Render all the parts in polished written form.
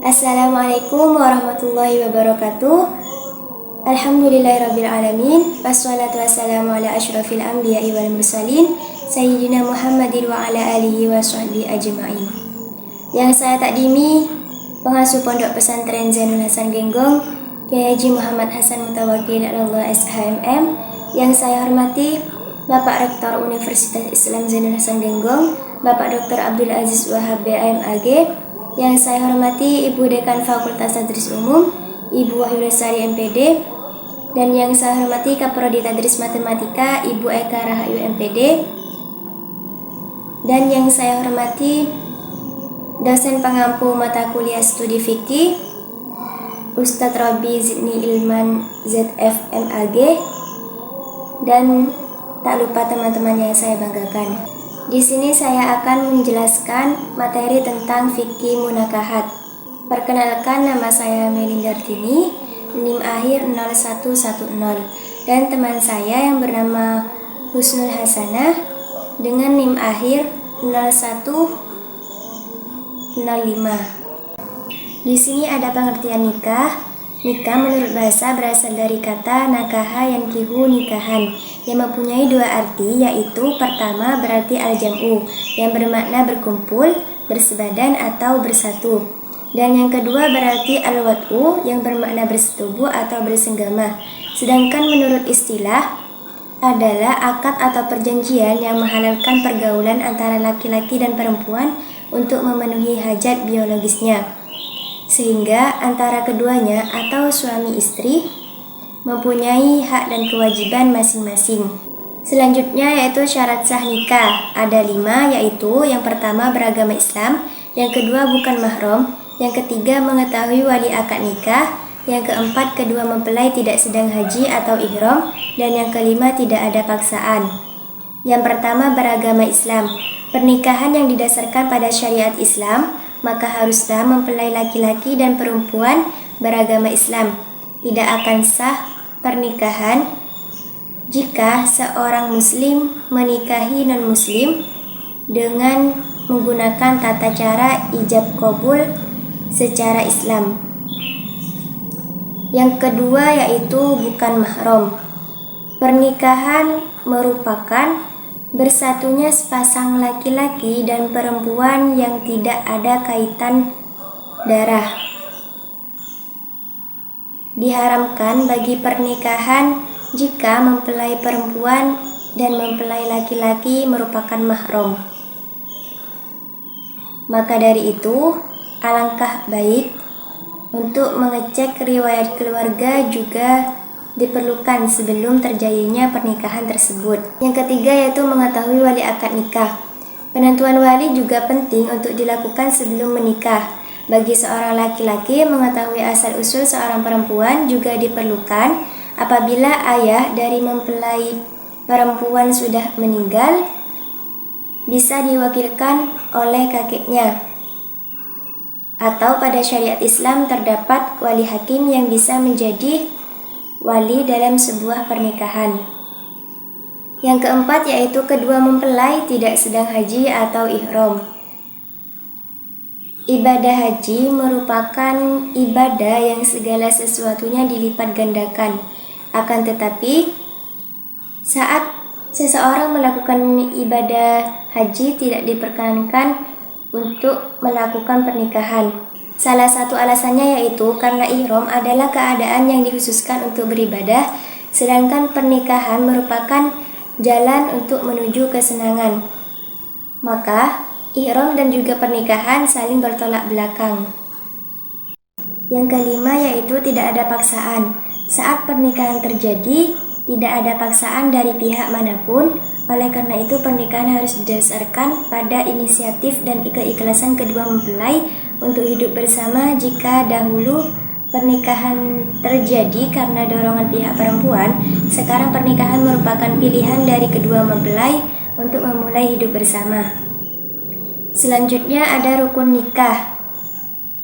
Assalamualaikum warahmatullahi wabarakatuh. Alhamdulillahirrabbilalamin. Wassalatu wassalamu ala asyrafil anbiya'i wal mursalin Sayyidina Muhammadin wa ala alihi wa sahbihi ajma'in. Yang saya takdimi, pengasuh Pondok Pesantren Zainul Hasan Genggong, Kiai Haji Muhammad Hasan Mutawakil Allah SHMM. Yang saya hormati Bapak Rektor Universitas Islam Zainul Hasan Genggong, Bapak Dr. Abdul Aziz Wahab BAMAG. Yang saya hormati Ibu Dekan Fakultas Tadris Umum, Ibu Wahyu Lestari MPD. Dan yang saya hormati Kaprodi Tadris Matematika, Ibu Eka Rahayu MPD. Dan yang saya hormati dosen pengampu mata kuliah studi fikih, Ustadz Robi Zidni Ilman ZF MAG. Dan tak lupa teman-teman yang saya banggakan. Di sini saya akan menjelaskan materi tentang fikih munakahat. Perkenalkan, nama saya Melindartini, NIM akhir 0110, dan teman saya yang bernama Husnul Hasanah dengan NIM akhir 0105. Di sini ada pengertian nikah. Nikah menurut bahasa berasal dari kata nakaha yankihu nikahan, yang mempunyai dua arti, yaitu pertama berarti al-jam'u, yang bermakna berkumpul, bersebadan atau bersatu, dan yang kedua berarti al-wat'u, yang bermakna bersetubuh atau bersenggama. Sedangkan menurut istilah adalah akad atau perjanjian yang menghalalkan pergaulan antara laki-laki dan perempuan untuk memenuhi hajat biologisnya, sehingga antara keduanya atau suami istri mempunyai hak dan kewajiban masing-masing. Selanjutnya yaitu syarat sah nikah. Ada 5, yaitu yang pertama beragama Islam, yang kedua bukan mahram, yang ketiga mengetahui wali akad nikah, yang keempat kedua mempelai tidak sedang haji atau ihram, dan yang kelima tidak ada paksaan. Yang pertama beragama Islam. Pernikahan yang didasarkan pada syariat Islam, maka haruslah mempelai laki-laki dan perempuan beragama Islam. Tidak akan sah pernikahan jika seorang muslim menikahi non-muslim dengan menggunakan tata cara ijab kabul secara Islam. Yang kedua yaitu bukan mahram. Pernikahan merupakan bersatunya sepasang laki-laki dan perempuan yang tidak ada kaitan darah. Diharamkan bagi pernikahan jika mempelai perempuan dan mempelai laki-laki merupakan mahram. Maka dari itu, alangkah baik untuk mengecek riwayat keluarga juga diperlukan sebelum terjadinya pernikahan tersebut. Yang ketiga yaitu mengetahui wali akad nikah. Penentuan wali juga penting untuk dilakukan sebelum menikah. Bagi seorang laki-laki, mengetahui asal-usul seorang perempuan juga diperlukan. Apabila ayah dari mempelai perempuan sudah meninggal, bisa diwakilkan oleh kakeknya. Atau pada syariat Islam terdapat wali hakim yang bisa menjadi wali dalam sebuah pernikahan. Yang keempat yaitu kedua mempelai tidak sedang haji atau ihram. Ibadah haji merupakan ibadah yang segala sesuatunya dilipat gandakan. Akan tetapi, saat seseorang melakukan ibadah haji tidak diperkenankan untuk melakukan pernikahan. Salah satu alasannya yaitu karena ihram adalah keadaan yang dikhususkan untuk beribadah, sedangkan pernikahan merupakan jalan untuk menuju kesenangan. Maka, ihram dan juga pernikahan saling bertolak belakang. Yang kelima yaitu tidak ada paksaan. Saat pernikahan terjadi, tidak ada paksaan dari pihak manapun. Oleh karena itu, pernikahan harus didasarkan pada inisiatif dan keikhlasan kedua mempelai untuk hidup bersama. Jika dahulu pernikahan terjadi karena dorongan pihak perempuan, sekarang pernikahan merupakan pilihan dari kedua mempelai untuk memulai hidup bersama. Selanjutnya ada rukun nikah.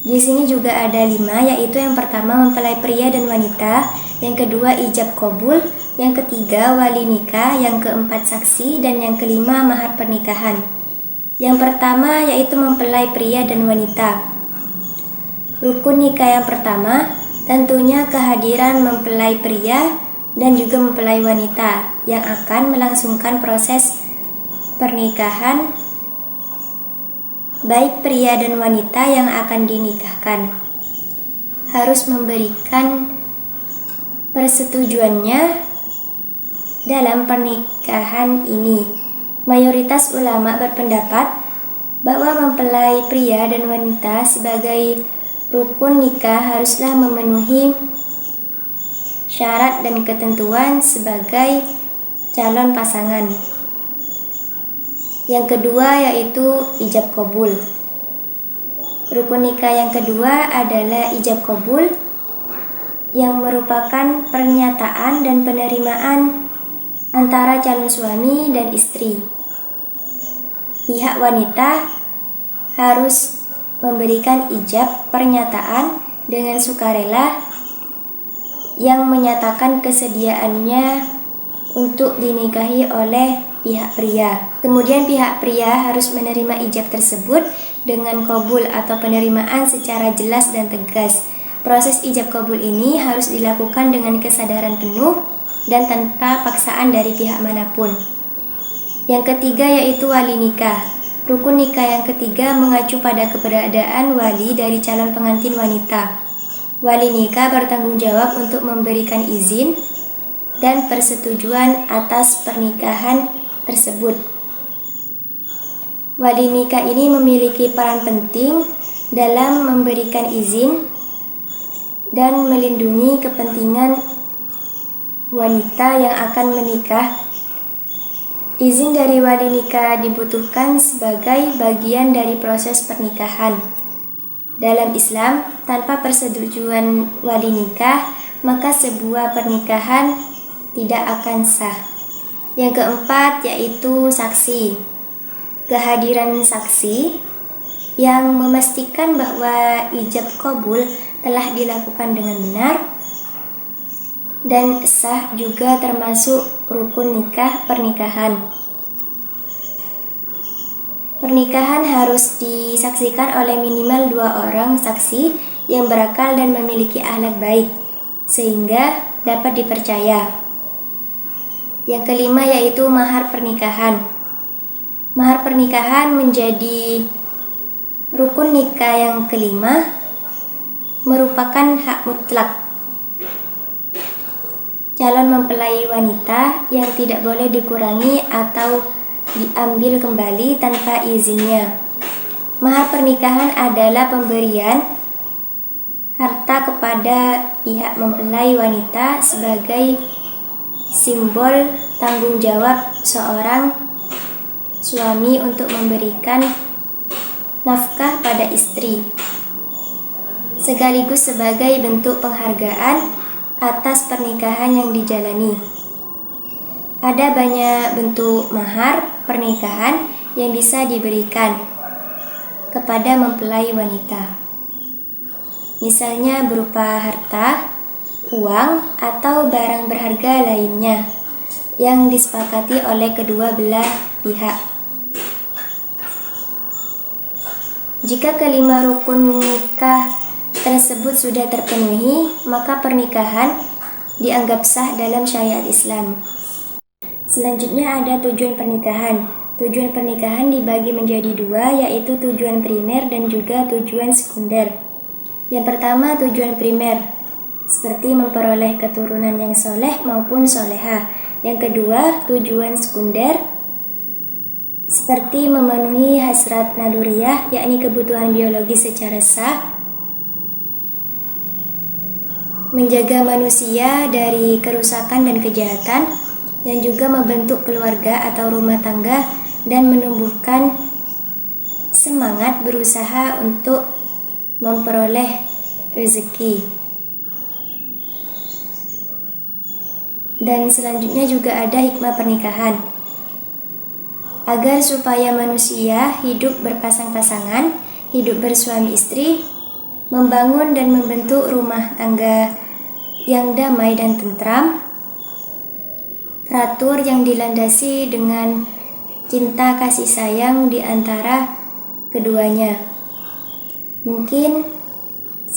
Di sini juga ada 5, yaitu yang pertama mempelai pria dan wanita, yang kedua ijab kabul, yang ketiga wali nikah, yang keempat saksi, dan yang kelima mahar pernikahan. Yang pertama yaitu mempelai pria dan wanita. Rukun nikah yang pertama tentunya kehadiran mempelai pria dan juga mempelai wanita yang akan melangsungkan proses pernikahan, baik pria dan wanita yang akan dinikahkan harus memberikan persetujuannya dalam pernikahan ini. Mayoritas ulama berpendapat bahwa mempelai pria dan wanita sebagai rukun nikah haruslah memenuhi syarat dan ketentuan sebagai calon pasangan. Yang kedua yaitu ijab qabul. Rukun nikah yang kedua adalah ijab qabul, yang merupakan pernyataan dan penerimaan antara calon suami dan istri. Pihak wanita harus memberikan ijab pernyataan dengan sukarela yang menyatakan kesediaannya untuk dinikahi oleh pihak pria. Kemudian pihak pria harus menerima ijab tersebut dengan qabul atau penerimaan secara jelas dan tegas. Proses ijab qabul ini harus dilakukan dengan kesadaran penuh dan tanpa paksaan dari pihak manapun. Yang ketiga yaitu wali nikah. Rukun nikah yang ketiga mengacu pada keberadaan wali dari calon pengantin wanita. Wali nikah bertanggung jawab untuk memberikan izin dan persetujuan atas pernikahan tersebut. Wali nikah ini memiliki peran penting dalam memberikan izin dan melindungi kepentingan wanita yang akan menikah. Izin dari wali nikah dibutuhkan sebagai bagian dari proses pernikahan. Dalam Islam, tanpa persetujuan wali nikah, maka sebuah pernikahan tidak akan sah. Yang keempat yaitu saksi. Kehadiran saksi yang memastikan bahwa ijab qabul telah dilakukan dengan benar dan sah juga termasuk rukun nikah pernikahan. Pernikahan harus disaksikan oleh minimal 2 orang saksi yang berakal dan memiliki akhlak baik sehingga dapat dipercaya. Yang kelima yaitu mahar pernikahan. Mahar pernikahan menjadi rukun nikah yang kelima, merupakan hak mutlak calon mempelai wanita yang tidak boleh dikurangi atau diambil kembali tanpa izinnya. Mahar pernikahan adalah pemberian harta kepada pihak mempelai wanita sebagai simbol tanggung jawab seorang suami untuk memberikan nafkah pada istri, sekaligus sebagai bentuk penghargaan atas pernikahan yang dijalani. Ada banyak bentuk mahar pernikahan yang bisa diberikan kepada mempelai wanita. Misalnya berupa harta, uang, atau barang berharga lainnya yang disepakati oleh kedua belah pihak. Jika kelima rukun nikah tersebut sudah terpenuhi, maka pernikahan dianggap sah dalam syariat Islam. Selanjutnya ada tujuan pernikahan. Tujuan pernikahan dibagi menjadi 2, yaitu tujuan primer dan juga tujuan sekunder. Yang pertama tujuan primer, seperti memperoleh keturunan yang soleh maupun soleha. Yang kedua tujuan sekunder, seperti memenuhi hasrat naluriah, yakni kebutuhan biologis secara sah, menjaga manusia dari kerusakan dan kejahatan, yang juga membentuk keluarga atau rumah tangga dan menumbuhkan semangat berusaha untuk memperoleh rezeki. Dan selanjutnya juga ada hikmah pernikahan, agar supaya manusia hidup berpasang-pasangan, hidup bersuami istri, membangun dan membentuk rumah tangga yang damai dan tentram, teratur yang dilandasi dengan cinta kasih sayang di antara keduanya. Mungkin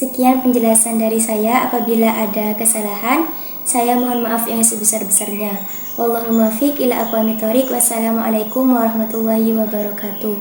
Sekian penjelasan dari saya. Apabila ada kesalahan, saya mohon maaf yang sebesar-besarnya. Wallahul muwaffiq ila aqwamit thoriq. Wassalamualaikum warahmatullahi wabarakatuh.